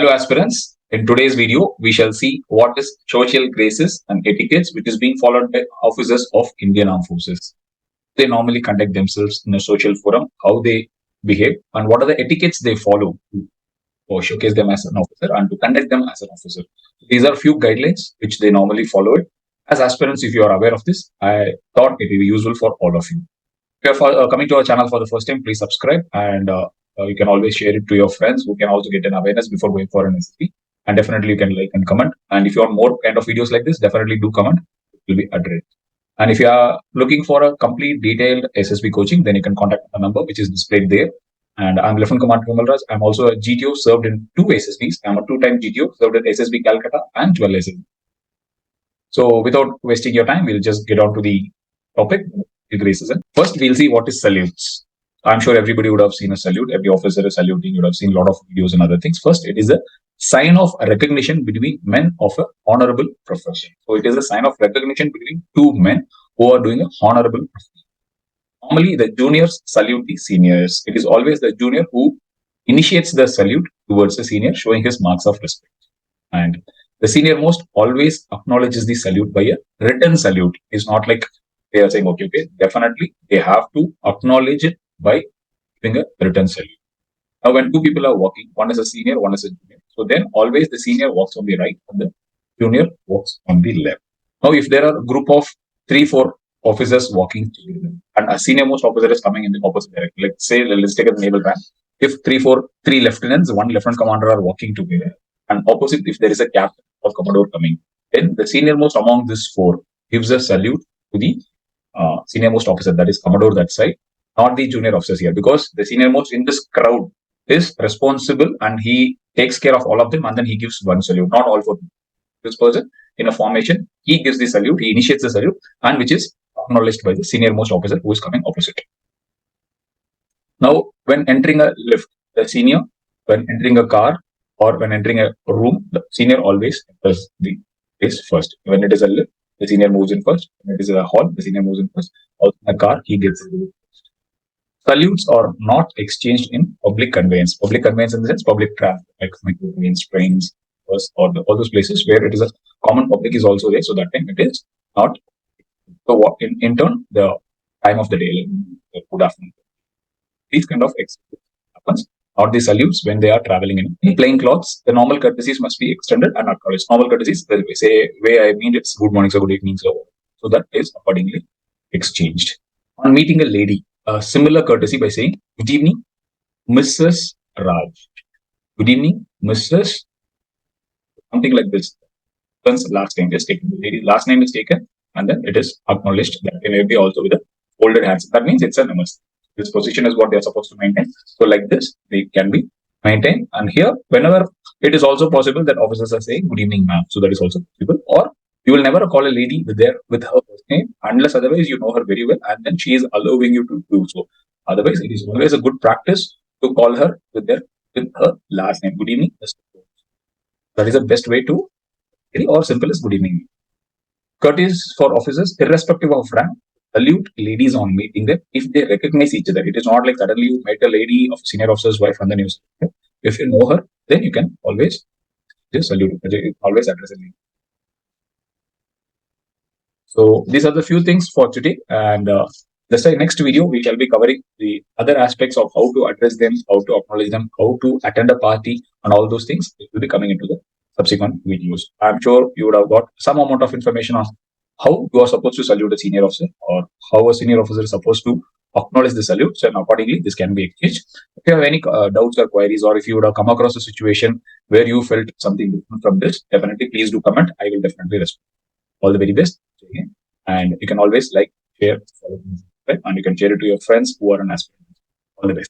Hello aspirants, in today's video we shall see what is social graces and etiquettes which is being followed by officers of Indian Armed Forces. They normally conduct themselves in a social forum, how they behave and what are the etiquettes they follow to showcase them as an officer and to conduct them as an officer. These are few guidelines which they normally follow it. As aspirants, if you are aware of this, I thought it will be useful for all of you. If you are coming to our channel for the first time, please subscribe and you can always share it to your friends who can also get an awareness before going for an SSB. And definitely you can like and comment. And if you want more kind of videos like this, definitely do comment. It will be addressed. And if you are looking for a complete detailed SSB coaching, then you can contact the number which is displayed there. And I'm Lieutenant Commander Kamalraj. I'm also a GTO served in 2 SSBs. I'm a 2-time GTO served in SSB Calcutta and 12 SSB. So without wasting your time, we'll just get on to the topic. First, we'll see what is salutes. I'm sure everybody would have seen a salute. Every officer is saluting. You would have seen a lot of videos and other things. First, it is a sign of recognition between men of an honorable profession. So it is a sign of recognition between 2 men who are doing an honorable profession. Normally, the juniors salute the seniors. It is always the junior who initiates the salute towards the senior, showing his marks of respect. And the senior most always acknowledges the salute by a written salute. It's not like they are saying, okay, definitely they have to acknowledge it by giving a written salute. Now, when 2 people are walking, one is a senior, one is a junior. So then always the senior walks on the right and the junior walks on the left. Now, if there are a group of 3-4 officers walking together and a senior most officer is coming in the opposite direction, let's take a naval rank. If 3 lieutenants, 1 lieutenant commander are walking together, and opposite, if there is a captain or commodore coming, then the senior most among these 4 gives a salute to the senior most officer, that is commodore that side, not the junior officers here, because the senior most in this crowd is responsible and he takes care of all of them and then he gives one salute, not all 4. This person in a formation, he gives the salute, he initiates the salute, and which is acknowledged by the senior most officer who is coming opposite. Now, when entering a lift, the senior, when entering a car or when entering a room, the senior always enters the place first. When it is a lift, the senior moves in first. When it is a hall, the senior moves in first. Also in a car, he gets in first. Salutes are not exchanged in public conveyance. Public conveyance in the sense public traffic, like trains, bus, or all those places where it is a common public is also there. So that time it is not. So in turn, the time of the day, like good afternoon. These kind of exchanges happens. Not the salutes when they are traveling in plain clothes. The normal courtesies must be extended and acknowledged. Normal courtesies, the way I mean it's good morning, sir, good evening, sir. So that is accordingly exchanged. On meeting a lady, a similar courtesy by saying, good evening, Mrs. Raj. Good evening, Mrs. Something like this. One's last name is taken. The lady's last name is taken and then it is acknowledged. That may be also with a folded hands. That means it's a namaste. This position is what they are supposed to maintain. So like this, they can be maintained. And here, whenever it is also possible that officers are saying, good evening, ma'am. So that is also possible. Or you will never call a lady with her first name unless otherwise you know her very well and then she is allowing you to do so. Otherwise, it is always a good practice to call her with her last name. Good evening. That is the best way to, or simple as good evening. Courtesy for officers, irrespective of rank, salute ladies on meeting them if they recognize each other. It is not like suddenly you met a lady of senior officer's wife and then you salute. If you know her, then you can always just salute, always address a lady. So these are the few things for today, and the next video we shall be covering the other aspects of how to address them, how to acknowledge them, how to attend a party, and all those things. It will be coming into the subsequent videos. I'm sure you would have got some amount of information on how you are supposed to salute a senior officer or how a senior officer is supposed to acknowledge the salute. So accordingly, this can be exchanged. If you have any doubts or queries, or if you would have come across a situation where you felt something different from this, definitely please do comment. I will definitely respond. All the very best. And you can always like, share, follow, and you can share it to your friends who are an aspirant. All the best.